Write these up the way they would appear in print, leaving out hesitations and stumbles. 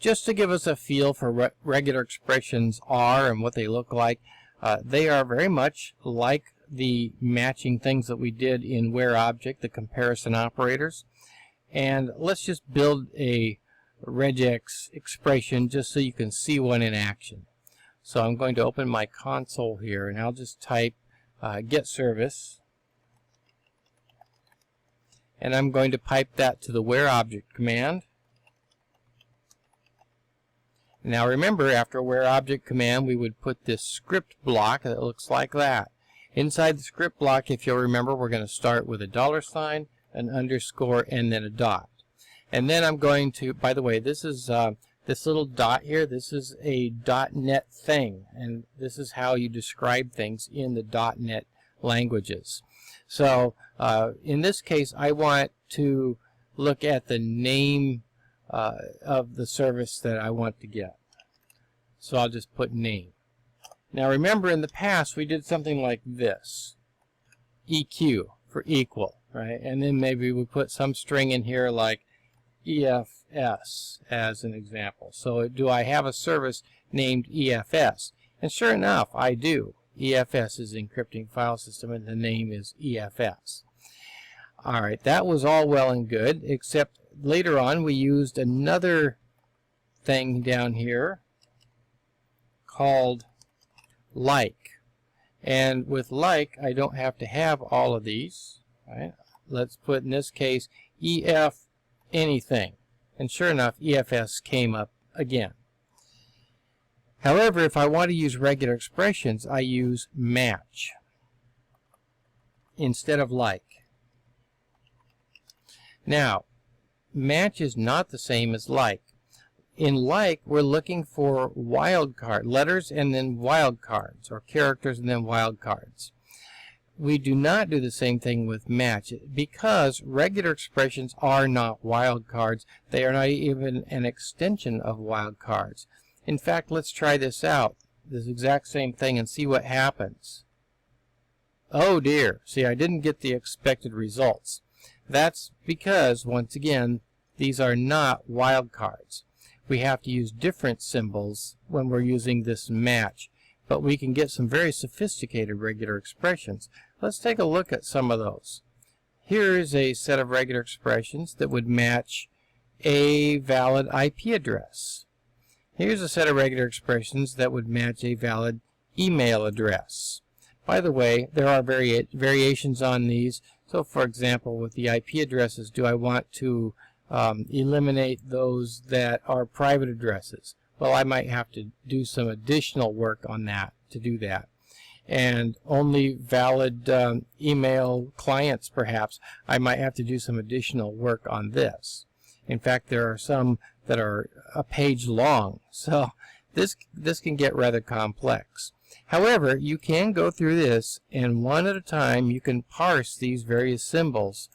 just to give us a feel for regular expressions are and what they look like. They are very much like the matching things that we did in WhereObject, the comparison operators. And let's just build a regex expression just so you can see one in action. So I'm going to open my console here, and I'll just type get service, and I'm going to pipe that to the WhereObject command. Now remember, after a WhereObject command, we would put this script block that looks like that. Inside the script block, if you'll remember, we're going to start with a $, an underscore, and then a dot. And then I'm going to, by the way, this is this little dot here, this is a .NET thing, and this is how you describe things in the .NET languages. So in this case, I want to look at the name of the service that I want to get. So I'll just put name. Now remember, in the past we did something like this. EQ for equal, right? And then maybe we put some string in here like EFS as an example. So do I have a service named EFS? And sure enough, I do. EFS is encrypting file system, and the name is EFS. Alright, that was all well and good, except later on we used another thing down here called like. And with like, I don't have to have all of these. Right? Let's put, in this case, EF anything. And sure enough, EFS came up again. However, if I want to use regular expressions, I use match instead of like. Now, match is not the same as like. In like, we're looking for wildcard letters and then wildcards, or characters and then wildcards. We do not do the same thing with match because regular expressions are not wildcards. They are not even an extension of wildcards. In fact, let's try this out, this exact same thing, and see what happens. Oh dear, see, I didn't get the expected results. That's because, once again, these are not wildcards. We have to use different symbols when we're using this match, but we can get some very sophisticated regular expressions. Let's take a look at some of those. Here is a set of regular expressions that would match a valid IP address. Here's a set of regular expressions that would match a valid email address. By the way, there are variations on these. So, for example, with the IP addresses, do I want to eliminate those that are private addresses? Well, I might have to do some additional work on that to do that. And only valid email clients, perhaps, I might have to do some additional work on this. In fact, there are some that are a page long, so this can get rather complex. However, you can go through this, and one at a time you can parse these various symbols,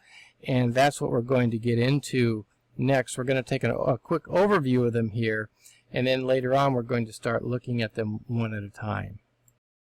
and that's what we're going to get into next. We're going to take a quick overview of them here, and then later on we're going to start looking at them one at a time.